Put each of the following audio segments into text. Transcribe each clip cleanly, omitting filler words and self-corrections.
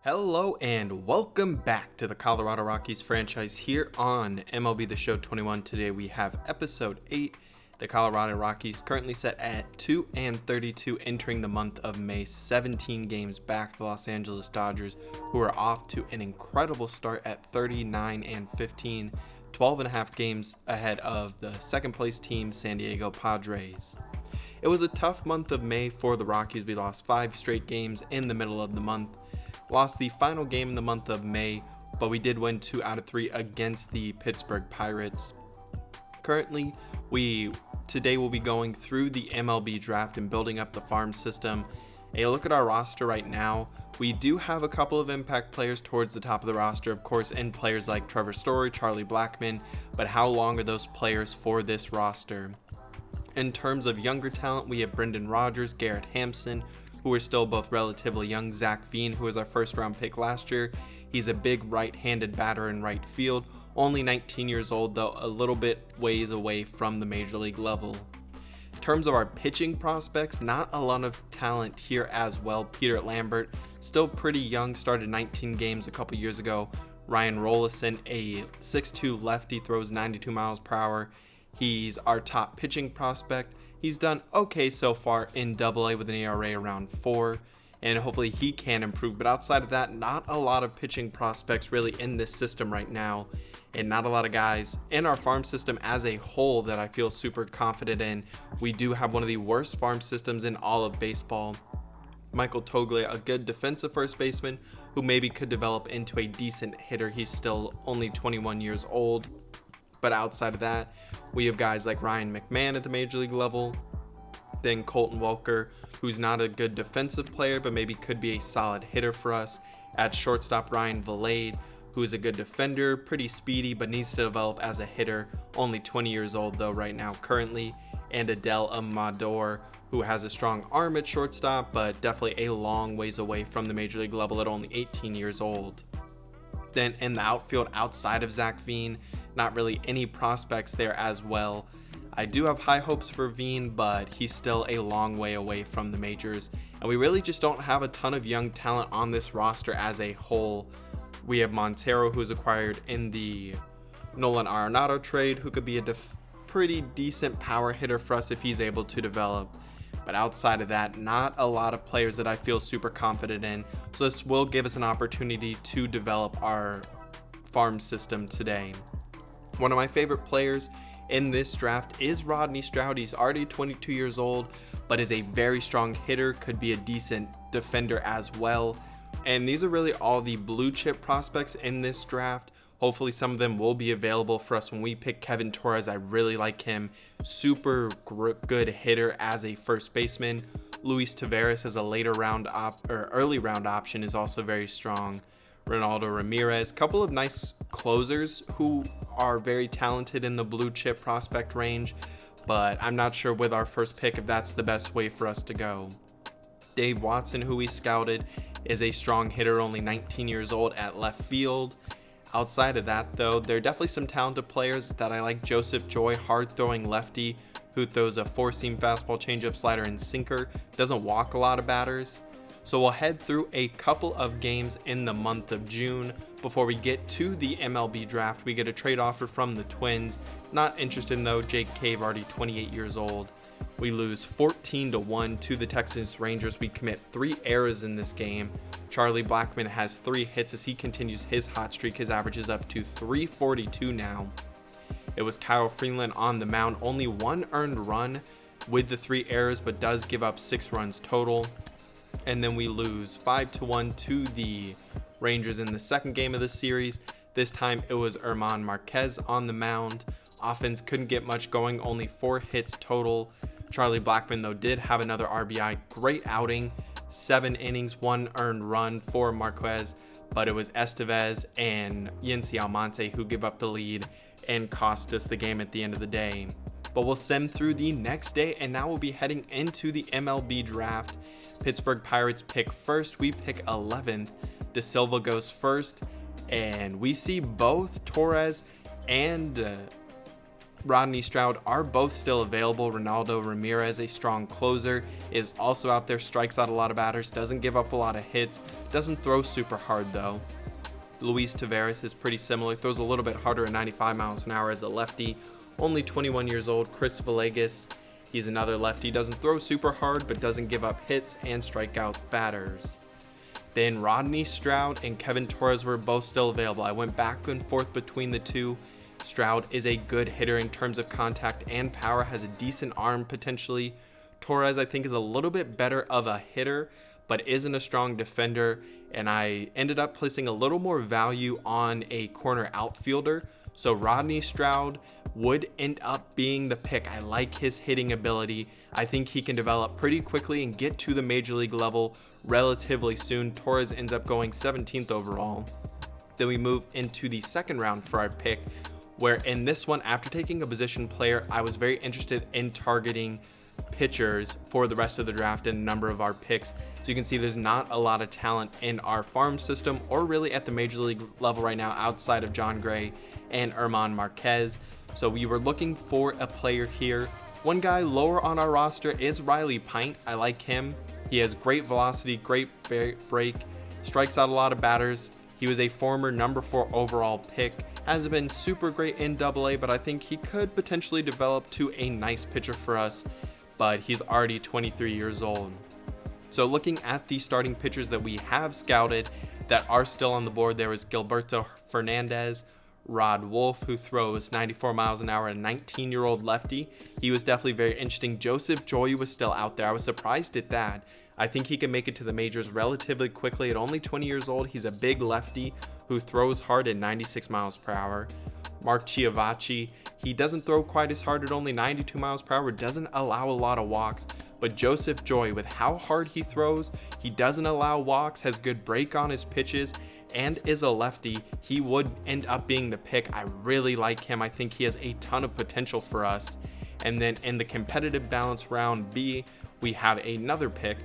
Hello and welcome back to the Colorado Rockies franchise here on MLB The Show 21. Today we have episode 8. The Colorado Rockies currently set at 2-32 entering the month of May, 17 games back the Los Angeles Dodgers, who are off to an incredible start at 39-15, 12.5 games ahead of the second place team San Diego Padres. It was a tough month of May for the Rockies. We lost 5 straight games in the middle of the month. Lost the final game in the month of May, but we did win 2 out of 3 against the Pittsburgh Pirates. Currently, today we'll be going through the MLB draft and building up the farm system. A look at our roster right now. We do have a couple of impact players towards the top of the roster, of course, and players like Trevor Story, Charlie Blackmon, but how long are those players for this roster? In terms of younger talent, we have Brendan Rodgers, Garrett Hampson, who are still both relatively young. Zach Veen, who was our first round pick last year. He's a big right-handed batter in right field, only 19 years old though, a little bit ways away from the major league level. In terms of our pitching prospects, not a lot of talent here as well. Peter Lambert, still pretty young, started 19 games a couple years ago. Ryan Rollison, a 6'2 lefty, throws 92 miles per hour. He's our top pitching prospect. He's done okay so far in AA with an ERA around 4, and hopefully he can improve. But outside of that, not a lot of pitching prospects really in this system right now, and not a lot of guys in our farm system as a whole that I feel super confident in. We do have one of the worst farm systems in all of baseball. Michael Toglia, a good defensive first baseman who maybe could develop into a decent hitter. He's still only 21 years old. But outside of that, we have guys like Ryan McMahon at the major league level, then Colton Welker, who's not a good defensive player, but maybe could be a solid hitter for us. At shortstop, Ryan Valade, who is a good defender, pretty speedy, but needs to develop as a hitter, only 20 years old though right now currently. And Adel Amador, who has a strong arm at shortstop, but definitely a long ways away from the major league level at only 18 years old. Then in the outfield, outside of Zach Veen, not really any prospects there as well. I do have high hopes for Veen, but he's still a long way away from the majors. And we really just don't have a ton of young talent on this roster as a whole. We have Montero, who was acquired in the Nolan Arenado trade, who could be a pretty decent power hitter for us if he's able to develop. But outside of that, not a lot of players that I feel super confident in. So this will give us an opportunity to develop our farm system today. One of my favorite players in this draft is Rodney Stroud. He's already 22 years old, but is a very strong hitter, could be a decent defender as well. And these are really all the blue chip prospects in this draft. Hopefully some of them will be available for us when we pick Kevin Torres. I really like him. Super good hitter as a first baseman. Luis Taveras as a early round option is also very strong. Ronaldo Ramirez, couple of nice closers who are very talented in the blue chip prospect range, but I'm not sure with our first pick if that's the best way for us to go. Dave Watson, who we scouted, is a strong hitter, only 19 years old at left field. Outside of that though, there are definitely some talented players that I like. Joseph Joy, hard throwing lefty who throws a 4-seam fastball, changeup, slider, and sinker, doesn't walk a lot of batters. So we'll head through a couple of games in the month of June. Before we get to the MLB draft, we get a trade offer from the Twins. Not interested though, Jake Cave, already 28 years old. We lose 14-1 to the Texas Rangers. We commit 3 errors in this game. Charlie Blackmon has 3 hits as he continues his hot streak. His average is up to 342 now. It was Kyle Freeland on the mound. Only 1 earned run with the 3 errors, but does give up 6 runs total. And then we lose 5-1 to the Rangers in the second game of the series. This time it was Herman Marquez on the mound. Offense couldn't get much going, only 4 hits total. Charlie Blackmon though did have another RBI. Great outing, 7 innings, 1 earned run for Marquez, but it was Estevez and Yency Almonte who give up the lead and cost us the game at the end of the day. But we'll send through the next day, and now we'll be heading into the MLB draft. Pittsburgh Pirates pick first, we pick 11th. De Silva goes first, and we see both Torres and Rodney Stroud are both still available. Ronaldo Ramirez, a strong closer, is also out there, strikes out a lot of batters, doesn't give up a lot of hits, doesn't throw super hard though. Luis Taveras is pretty similar, throws a little bit harder at 95 miles an hour as a lefty, only 21 years old. Chris Villegas, he's another lefty, doesn't throw super hard but doesn't give up hits and strike out batters. Then Rodney Stroud and Kevin Torres were both still available. I went back and forth between the two. Stroud is a good hitter in terms of contact and power, has a decent arm potentially. Torres, I think, is a little bit better of a hitter, but isn't a strong defender. And I ended up placing a little more value on a corner outfielder. So Rodney Stroud would end up being the pick. I like his hitting ability. I think he can develop pretty quickly and get to the major league level relatively soon. Torres ends up going 17th overall. Then we move into the second round for our pick, where in this one, after taking a position player, I was very interested in targeting pitchers for the rest of the draft and a number of our picks. So you can see there's not a lot of talent in our farm system or really at the major league level right now outside of John Gray and German Marquez. So we were looking for a player here. One guy lower on our roster is Riley Pint. I like him. He has great velocity, great break, strikes out a lot of batters. He was a former number 4 overall pick. Hasn't been super great in AA, but I think he could potentially develop to a nice pitcher for us. But he's already 23 years old. So looking at the starting pitchers that we have scouted that are still on the board, there was Gilberto Fernandez, Rod Wolf, who throws 94 miles an hour, a 19-year-old lefty. He was definitely very interesting. Joseph Joy was still out there. I was surprised at that. I think he can make it to the majors relatively quickly. At only 20 years old, he's a big lefty who throws hard at 96 miles per hour. Mark Chiavacci, he doesn't throw quite as hard at only 92 miles per hour, doesn't allow a lot of walks. But Joseph Joy, with how hard he throws, he doesn't allow walks, has good break on his pitches, and is a lefty. He would end up being the pick. I really like him. I think he has a ton of potential for us. And then in the competitive balance round B, we have another pick.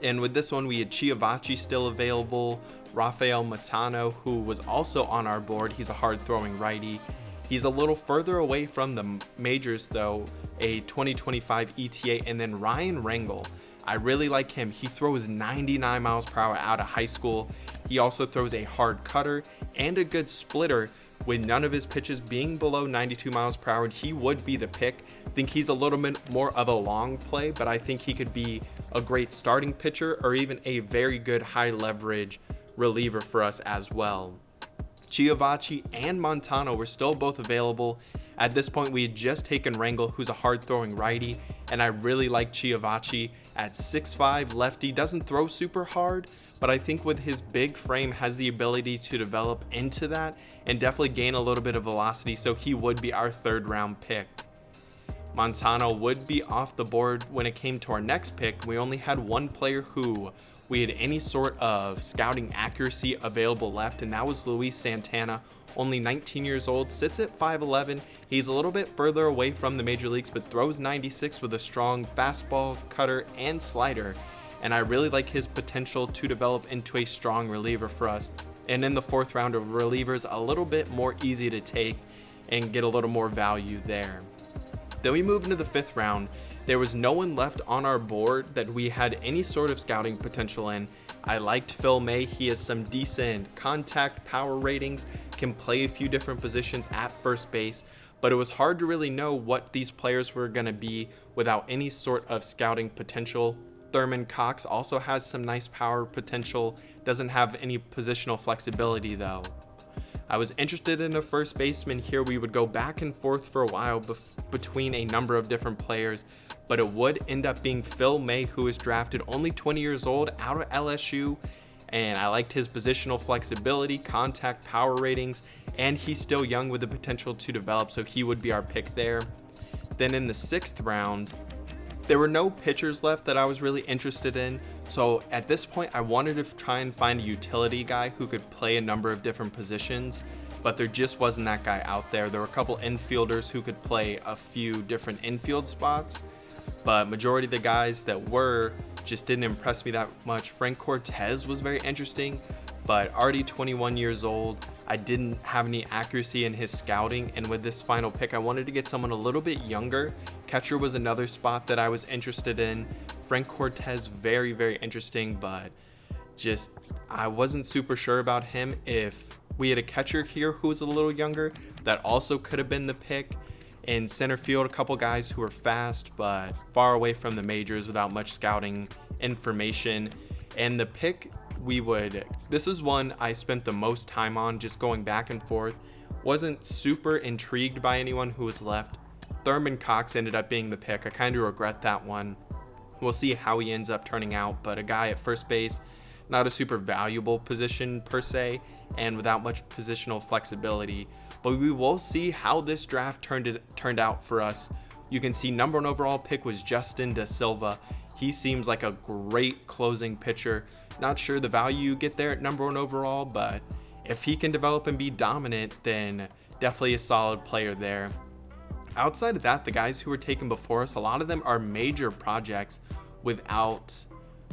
And with this one, we had Chiavacci still available, Rafael Matano, who was also on our board. He's a hard-throwing righty. He's a little further away from the majors, though, a 2025 ETA. And then Ryan Rangel, I really like him. He throws 99 miles per hour out of high school. He also throws a hard cutter and a good splitter, with none of his pitches being below 92 miles per hour. He would be the pick. I think he's a little bit more of a long play, but I think he could be a great starting pitcher or even a very good high leverage reliever for us as well. Chiavacci and Montano were still both available. At this point, we had just taken Rangel, who's a hard-throwing righty, and I really like Chiavacci at 6'5", lefty, doesn't throw super hard, but I think with his big frame has the ability to develop into that and definitely gain a little bit of velocity, so he would be our third-round pick. Montano would be off the board when it came to our next pick. We only had one player who we had any sort of scouting accuracy available left, and that was Luis Santana. Only 19 years old, sits at 5'11". He's a little bit further away from the major leagues, but throws 96 with a strong fastball, cutter, and slider. And I really like his potential to develop into a strong reliever for us. And in the fourth round of relievers, a little bit more easy to take and get a little more value there. Then we move into the fifth round. There was no one left on our board that we had any sort of scouting potential in. I liked Phil May. He has some decent contact power ratings, can play a few different positions at first base, but it was hard to really know what these players were going to be without any sort of scouting potential. Thurman Cox also has some nice power potential, doesn't have any positional flexibility though. I was interested in a first baseman here. We would go back and forth for a while between a number of different players, but it would end up being Phil May, who was drafted only 20 years old out of LSU, and I liked his positional flexibility, contact power ratings, and he's still young with the potential to develop, so he would be our pick there. Then in the sixth round, there were no pitchers left that I was really interested in, so at this point I wanted to try and find a utility guy who could play a number of different positions, but there just wasn't that guy out there. There were a couple infielders who could play a few different infield spots, but majority of the guys that were just didn't impress me that much. Frank Cortez was very interesting, but already 21 years old. I didn't have any accuracy in his scouting, and with this final pick, I wanted to get someone a little bit younger. Catcher was another spot that I was interested in. Frank Cortez, very, very interesting, but just I wasn't super sure about him. If we had a catcher here who was a little younger, that also could have been the pick. In center field, a couple guys who are fast, but far away from the majors without much scouting information. And the pick this was one I spent the most time on, just going back and forth. Wasn't super intrigued by anyone who was left. Thurman Cox ended up being the pick. I kind of regret that one. We'll see how he ends up turning out, but a guy at first base, not a super valuable position per se, and without much positional flexibility. But we will see how this draft turned out for us. You can see number 1 overall pick was Justin Da Silva. He seems like a great closing pitcher. Not sure the value you get there at number 1 overall, but if he can develop and be dominant, then definitely a solid player there. Outside of that, the guys who were taken before us, a lot of them are major projects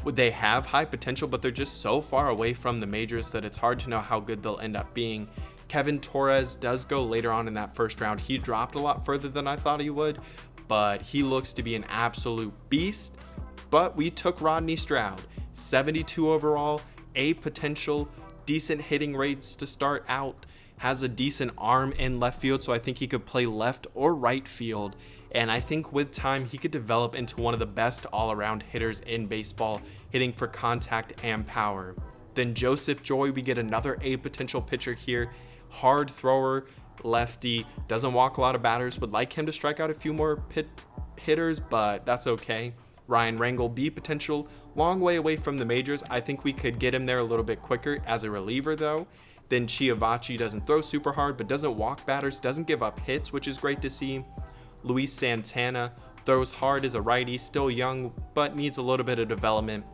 they have high potential, but they're just so far away from the majors that it's hard to know how good they'll end up being. Kevin Torres does go later on in that first round. He dropped a lot further than I thought he would, but he looks to be an absolute beast. But we took Rodney Stroud, 72 overall, a potential, decent hitting rates to start out, has a decent arm in left field, so I think he could play left or right field. And I think with time, he could develop into one of the best all-around hitters in baseball, hitting for contact and power. Then Joseph Joy, we get another A potential pitcher here. Hard thrower, lefty, doesn't walk a lot of batters. Would like him to strike out a few more hitters, but that's okay. Ryan Rangel, B potential, long way away from the majors. I think we could get him there a little bit quicker as a reliever though. Then Chiavachi doesn't throw super hard, but doesn't walk batters, doesn't give up hits, which is great to see. Luis Santana throws hard as a righty, still young, but needs a little bit of development.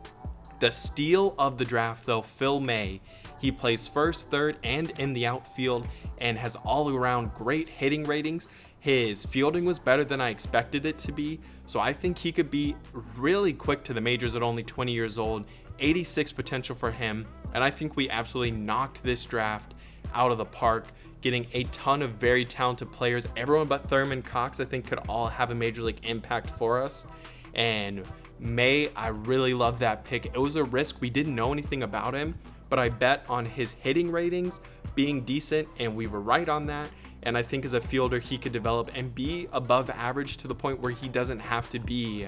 The steal of the draft though, Phil May. He plays first, third, and in the outfield, and has all around great hitting ratings. His fielding was better than I expected it to be, so I think he could be really quick to the majors at only 20 years old. 86 potential for him, and I think we absolutely knocked this draft out of the park, getting a ton of very talented players. Everyone but Thurman Cox I think could all have a major league impact for us. And May, I really love that pick. It was a risk. We didn't know anything about him, but I bet on his hitting ratings being decent, and we were right on that. And I think as a fielder, he could develop and be above average to the point where he doesn't have to be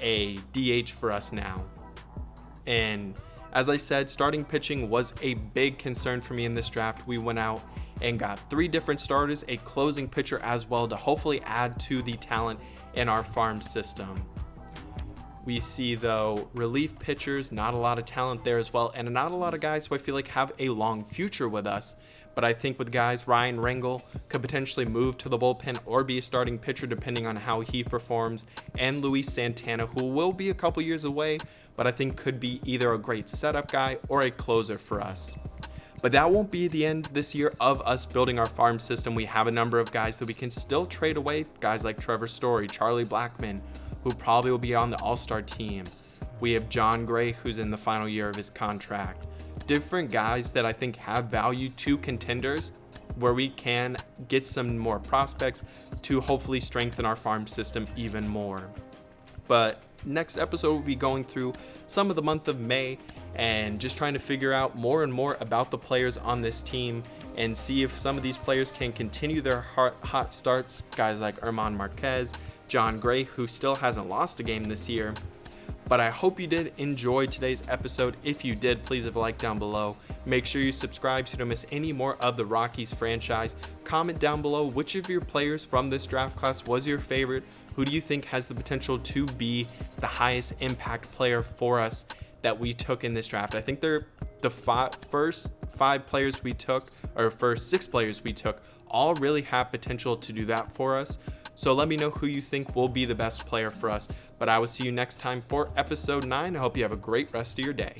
a DH for us now. And as I said, starting pitching was a big concern for me in this draft. We went out and got 3 different starters, a closing pitcher as well, to hopefully add to the talent in our farm system. We see though relief pitchers, not a lot of talent there as well, and not a lot of guys who I feel like have a long future with us. But I think with guys, Ryan Rangel could potentially move to the bullpen or be a starting pitcher depending on how he performs, and Luis Santana, who will be a couple years away, but I think could be either a great setup guy or a closer for us. But that won't be the end this year of us building our farm system. We have a number of guys that we can still trade away, guys like Trevor Story, Charlie Blackmon, who probably will be on the All-Star team. We have John Gray, who's in the final year of his contract. Different guys that I think have value to contenders, where we can get some more prospects to hopefully strengthen our farm system even more. But next episode, we'll be going through some of the month of May and just trying to figure out more and more about the players on this team and see if some of these players can continue their hot starts. Guys like German Marquez, John Gray, who still hasn't lost a game this year. But I hope you did enjoy today's episode. If you did, please leave a like down below. Make sure you subscribe so you don't miss any more of the Rockies franchise. Comment down below which of your players from this draft class was your favorite. Who do you think has the potential to be the highest impact player for us that we took in this draft? I think they're the first 5 players we took, or first 6 players we took, all really have potential to do that for us. So let me know who you think will be the best player for us. But I will see you next time for episode 9. I hope you have a great rest of your day.